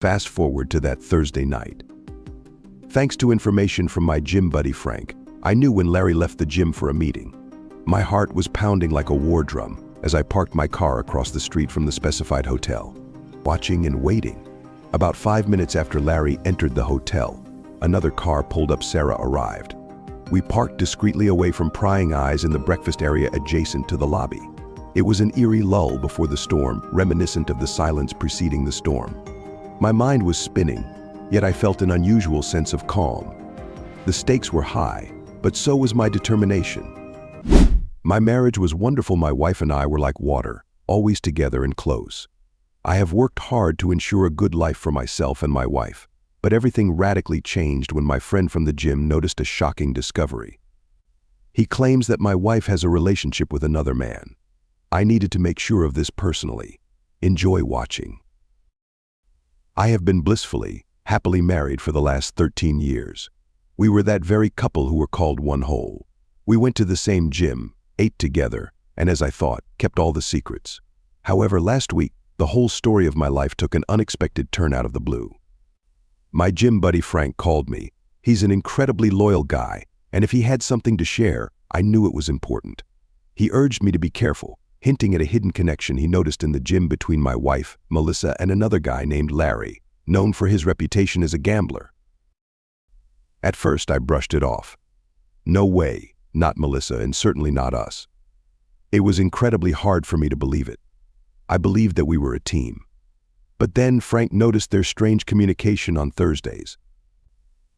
Fast forward to that Thursday night. Thanks to information from my gym buddy Frank, I knew when Larry left the gym for a meeting. My heart was pounding like a war drum as I parked my car across the street from the specified hotel, watching and waiting. About 5 minutes after Larry entered the hotel, another car pulled up. Sarah arrived. We parked discreetly away from prying eyes in the breakfast area adjacent to the lobby. It was an eerie lull before the storm, reminiscent of the silence preceding the storm. My mind was spinning, yet I felt an unusual sense of calm. The stakes were high, but so was my determination. My marriage was wonderful. My wife and I were like water, always together and close. I have worked hard to ensure a good life for myself and my wife, but everything radically changed when my friend from the gym noticed a shocking discovery. He claims that my wife has a relationship with another man. I needed to make sure of this personally. Enjoy watching. I have been blissfully, happily married for the last 13 years. We were that very couple who were called one whole. We went to the same gym, ate together, and as I thought, kept all the secrets. However, last week, the whole story of my life took an unexpected turn out of the blue. My gym buddy Frank called me. He's an incredibly loyal guy, and if he had something to share, I knew it was important. He urged me to be careful, hinting at a hidden connection he noticed in the gym between my wife, Melissa, and another guy named Larry, known for his reputation as a gambler. At first, I brushed it off. No way, not Melissa, and certainly not us. It was incredibly hard for me to believe it. I believed that we were a team. But then Frank noticed their strange communication on Thursdays.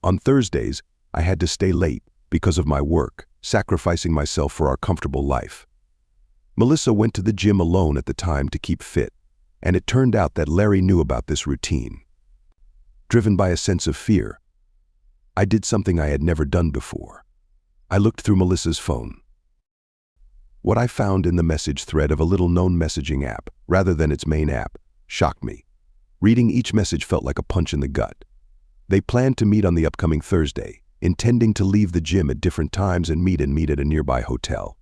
On Thursdays, I had to stay late because of my work, sacrificing myself for our comfortable life. Melissa went to the gym alone at the time to keep fit, and it turned out that Larry knew about this routine. Driven by a sense of fear, I did something I had never done before. I looked through Melissa's phone. What I found in the message thread of a little-known messaging app, rather than its main app, shocked me. Reading each message felt like a punch in the gut. They planned to meet on the upcoming Thursday, intending to leave the gym at different times and meet at a nearby hotel.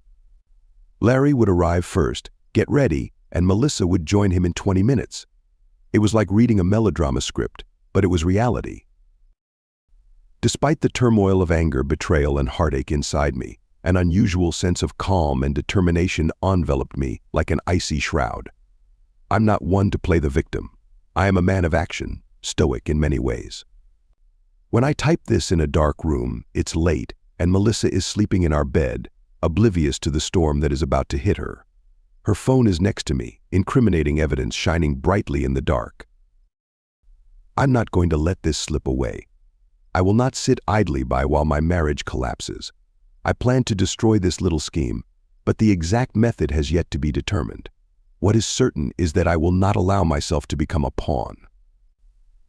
Larry would arrive first, get ready, and Melissa would join him in 20 minutes. It was like reading a melodrama script, but it was reality. Despite the turmoil of anger, betrayal, and heartache inside me, an unusual sense of calm and determination enveloped me like an icy shroud. I'm not one to play the victim. I am a man of action, stoic in many ways. When I type this in a dark room, it's late, and Melissa is sleeping in our bed, oblivious to the storm that is about to hit her. Her phone is next to me, incriminating evidence shining brightly in the dark. I'm not going to let this slip away. I will not sit idly by while my marriage collapses. I plan to destroy this little scheme, but the exact method has yet to be determined. What is certain is that I will not allow myself to become a pawn.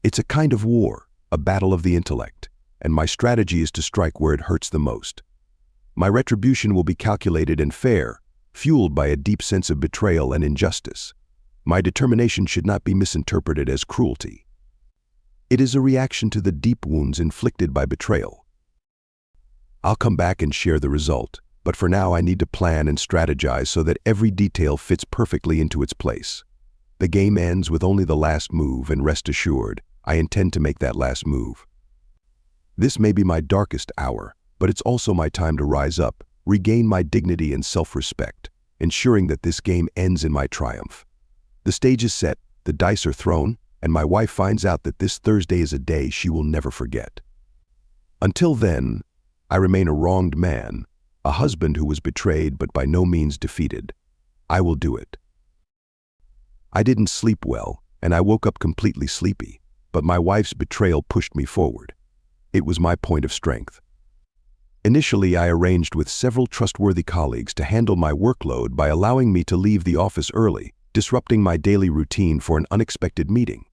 It's a kind of war, a battle of the intellect, and my strategy is to strike where it hurts the most. My retribution will be calculated and fair, fueled by a deep sense of betrayal and injustice. My determination should not be misinterpreted as cruelty. It is a reaction to the deep wounds inflicted by betrayal. I'll come back and share the result, but for now I need to plan and strategize so that every detail fits perfectly into its place. The game ends with only the last move, and rest assured, I intend to make that last move. This may be my darkest hour, but it's also my time to rise up, regain my dignity and self-respect, ensuring that this game ends in my triumph. The stage is set, the dice are thrown, and my wife finds out that this Thursday is a day she will never forget. Until then, I remain a wronged man, a husband who was betrayed but by no means defeated. I will do it. I didn't sleep well, and I woke up completely sleepy, but my wife's betrayal pushed me forward. It was my point of strength. Initially, I arranged with several trustworthy colleagues to handle my workload by allowing me to leave the office early, disrupting my daily routine for an unexpected meeting.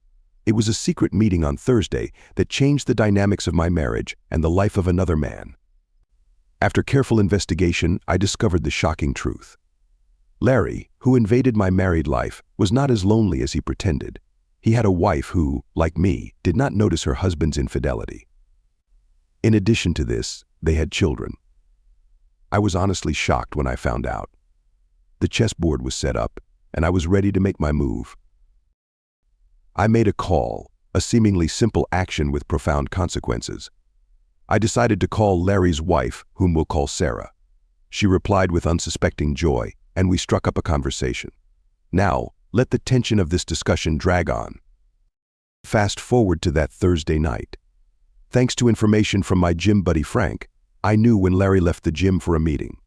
It was a secret meeting on Thursday that changed the dynamics of my marriage and the life of another man. After careful investigation, I discovered the shocking truth. Larry, who invaded my married life, was not as lonely as he pretended. He had a wife who, like me, did not notice her husband's infidelity. In addition to this, they had children. I was honestly shocked when I found out. The chessboard was set up, and I was ready to make my move. I made a call, a seemingly simple action with profound consequences. I decided to call Larry's wife, whom we'll call Sarah. She replied with unsuspecting joy, and we struck up a conversation. Now, let the tension of this discussion drag on. Fast forward to that Thursday night. Thanks to information from my gym buddy Frank, I knew when Larry left the gym for a meeting.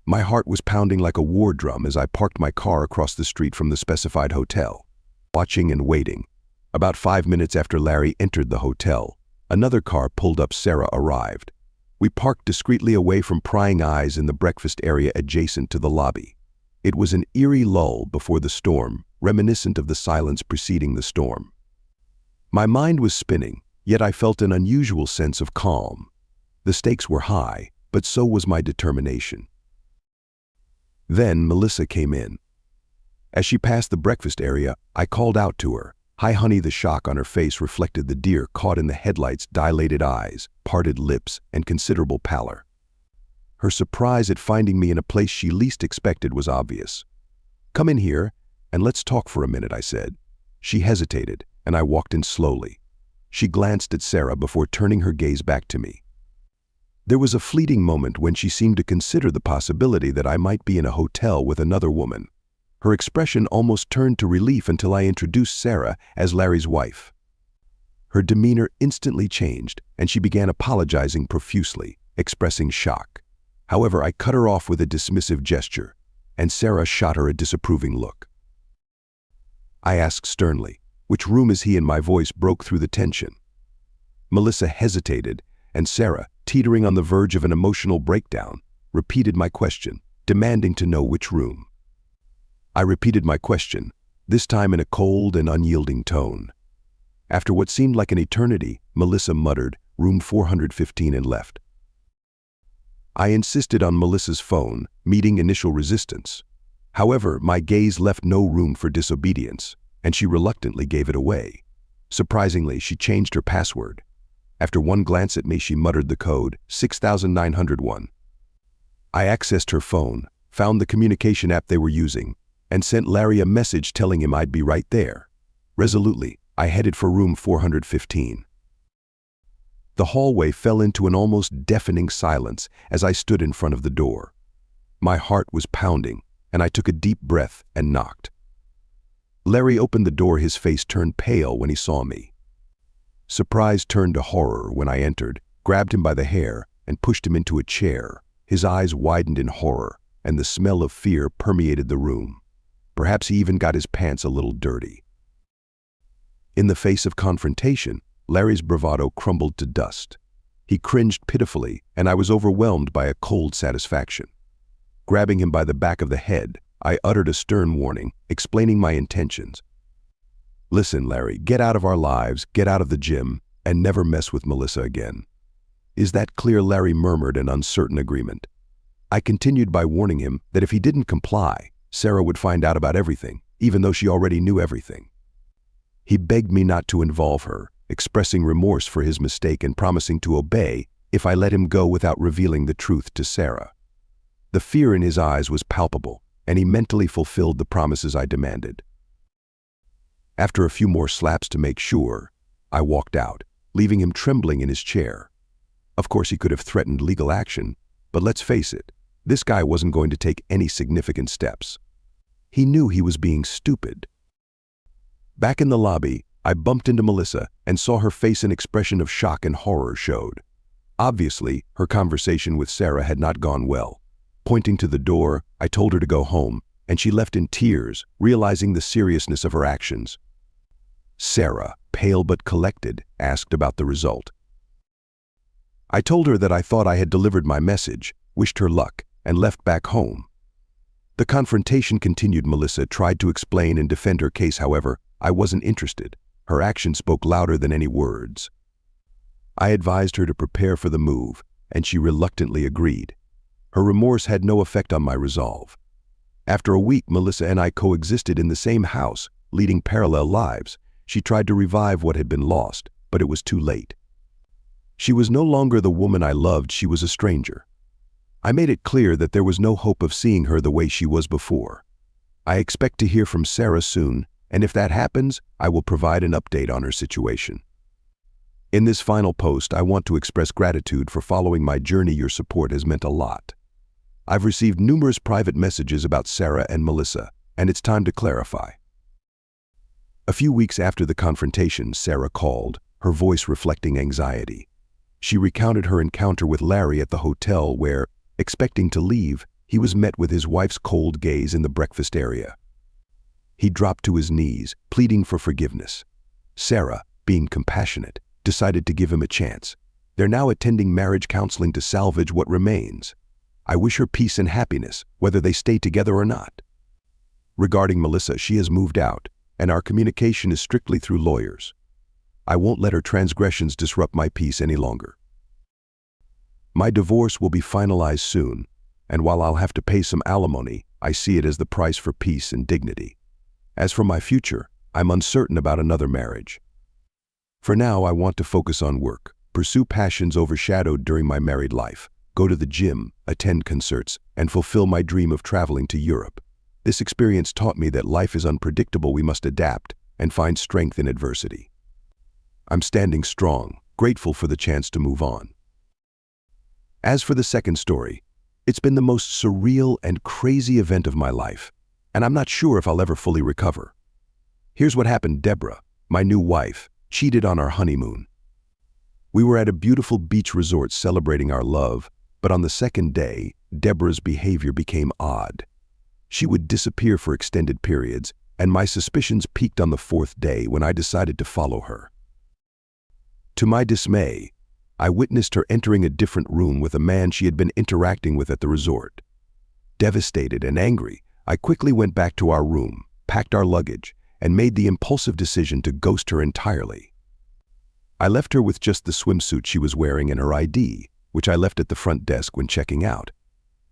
My heart was pounding like a war drum as I parked my car across the street from the specified hotel, watching and waiting. About 5 minutes after Larry entered the hotel, another car pulled up. Sarah arrived. We parked discreetly away from prying eyes in the breakfast area adjacent to the lobby. It was an eerie lull before the storm, reminiscent of the silence preceding the storm. My mind was spinning, yet I felt an unusual sense of calm. The stakes were high, but so was my determination. Then Melissa came in. As she passed the breakfast area, I called out to her. "Hi, honey." The shock on her face reflected the deer caught in the headlights' dilated eyes, parted lips, and considerable pallor. Her surprise at finding me in a place she least expected was obvious. "Come in here, and let's talk for a minute," I said. She hesitated, and I walked in slowly. She glanced at Sarah before turning her gaze back to me. There was a fleeting moment when she seemed to consider the possibility that I might be in a hotel with another woman. Her expression almost turned to relief until I introduced Sarah as Larry's wife. Her demeanor instantly changed, and she began apologizing profusely, expressing shock. However, I cut her off with a dismissive gesture, and Sarah shot her a disapproving look. I asked sternly, "Which room is he?" and my voice broke through the tension. Melissa hesitated, and Sarah, teetering on the verge of an emotional breakdown, repeated my question, demanding to know which room. I repeated my question, this time in a cold and unyielding tone. After what seemed like an eternity, Melissa muttered, "Room 415," and left. I insisted on Melissa's phone, meeting initial resistance. However, my gaze left no room for disobedience, and she reluctantly gave it away. Surprisingly, she changed her password. After one glance at me, she muttered the code, 6901. I accessed her phone, found the communication app they were using, and sent Larry a message telling him I'd be right there. Resolutely, I headed for room 415. The hallway fell into an almost deafening silence as I stood in front of the door. My heart was pounding, and I took a deep breath and knocked. Larry opened the door. His face turned pale when he saw me. Surprise turned to horror when I entered, grabbed him by the hair, and pushed him into a chair. His eyes widened in horror, and the smell of fear permeated the room. Perhaps he even got his pants a little dirty. In the face of confrontation, Larry's bravado crumbled to dust. He cringed pitifully, and I was overwhelmed by a cold satisfaction. Grabbing him by the back of the head, I uttered a stern warning, explaining my intentions. "Listen, Larry, get out of our lives, get out of the gym, and never mess with Melissa again." "Is that clear?" Larry murmured in uncertain agreement. I continued by warning him that if he didn't comply, Sarah would find out about everything, even though she already knew everything. He begged me not to involve her, expressing remorse for his mistake and promising to obey if I let him go without revealing the truth to Sarah. The fear in his eyes was palpable, and he mentally fulfilled the promises I demanded. After a few more slaps to make sure, I walked out, leaving him trembling in his chair. Of course, he could have threatened legal action, but let's face it, this guy wasn't going to take any significant steps. He knew he was being stupid. Back in the lobby, I bumped into Melissa and saw her face an expression of shock and horror showed. Obviously, her conversation with Sarah had not gone well. Pointing to the door, I told her to go home, and she left in tears, realizing the seriousness of her actions. Sarah, pale but collected, asked about the result. I told her that I thought I had delivered my message, wished her luck, and left back home. The confrontation continued. Melissa tried to explain and defend her case. However, I wasn't interested. Her action spoke louder than any words. I advised her to prepare for the move, and she reluctantly agreed. Her remorse had no effect on my resolve. After a week, Melissa and I coexisted in the same house, leading parallel lives. She tried to revive what had been lost, but it was too late. She was no longer the woman I loved. She was a stranger. I made it clear that there was no hope of seeing her the way she was before. I expect to hear from Sarah soon, and if that happens, I will provide an update on her situation. In this final post, I want to express gratitude for following my journey. Your support has meant a lot. I've received numerous private messages about Sarah and Melissa, and it's time to clarify. A few weeks after the confrontation, Sarah called, her voice reflecting anxiety. She recounted her encounter with Larry at the hotel where, expecting to leave, he was met with his wife's cold gaze in the breakfast area. He dropped to his knees, pleading for forgiveness. Sarah, being compassionate, decided to give him a chance. They're now attending marriage counseling to salvage what remains. I wish her peace and happiness, whether they stay together or not. Regarding Melissa, she has moved out, and our communication is strictly through lawyers. I won't let her transgressions disrupt my peace any longer. My divorce will be finalized soon, and while I'll have to pay some alimony, I see it as the price for peace and dignity. As for my future, I'm uncertain about another marriage. For now, I want to focus on work, pursue passions overshadowed during my married life, go to the gym, attend concerts, and fulfill my dream of traveling to Europe. This experience taught me that life is unpredictable. We must adapt and find strength in adversity. I'm standing strong, grateful for the chance to move on. As for the second story, it's been the most surreal and crazy event of my life, and I'm not sure if I'll ever fully recover. Here's what happened. Deborah, my new wife, cheated on our honeymoon. We were at a beautiful beach resort celebrating our love, but on the second day, Deborah's behavior became odd. She would disappear for extended periods, and my suspicions peaked on the fourth day when I decided to follow her. To my dismay, I witnessed her entering a different room with a man she had been interacting with at the resort. Devastated and angry, I quickly went back to our room, packed our luggage, and made the impulsive decision to ghost her entirely. I left her with just the swimsuit she was wearing and her ID, which I left at the front desk when checking out.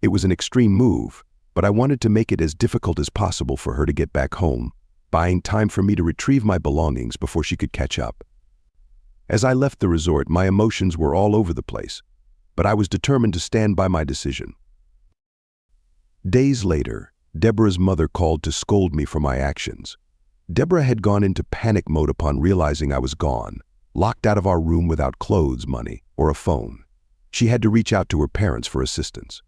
It was an extreme move, but I wanted to make it as difficult as possible for her to get back home, buying time for me to retrieve my belongings before she could catch up. As I left the resort, my emotions were all over the place, but I was determined to stand by my decision. Days later, Deborah's mother called to scold me for my actions. Deborah had gone into panic mode upon realizing I was gone, locked out of our room without clothes, money, or a phone. She had to reach out to her parents for assistance.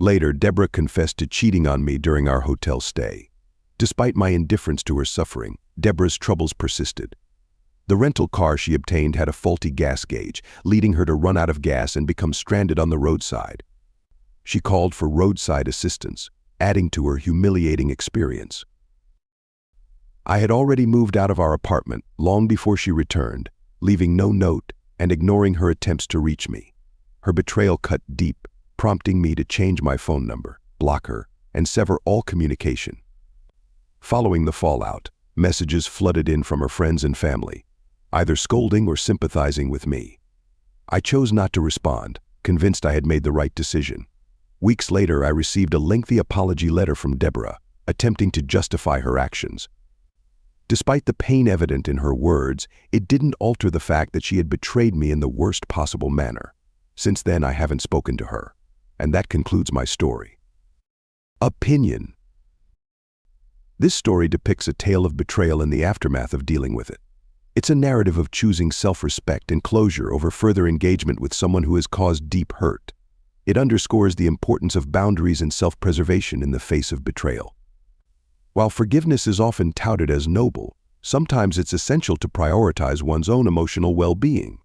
Later, Deborah confessed to cheating on me during our hotel stay. Despite my indifference to her suffering, Deborah's troubles persisted. The rental car she obtained had a faulty gas gauge, leading her to run out of gas and become stranded on the roadside. She called for roadside assistance, adding to her humiliating experience. I had already moved out of our apartment long before she returned, leaving no note and ignoring her attempts to reach me. Her betrayal cut deep, prompting me to change my phone number, block her, and sever all communication. Following the fallout, messages flooded in from her friends and family, either scolding or sympathizing with me. I chose not to respond, convinced I had made the right decision. Weeks later, I received a lengthy apology letter from Deborah, attempting to justify her actions. Despite the pain evident in her words, it didn't alter the fact that she had betrayed me in the worst possible manner. Since then, I haven't spoken to her. And that concludes my story. Opinion. This story depicts a tale of betrayal and the aftermath of dealing with it. It's a narrative of choosing self-respect and closure over further engagement with someone who has caused deep hurt. It underscores the importance of boundaries and self-preservation in the face of betrayal. While forgiveness is often touted as noble, sometimes it's essential to prioritize one's own emotional well-being.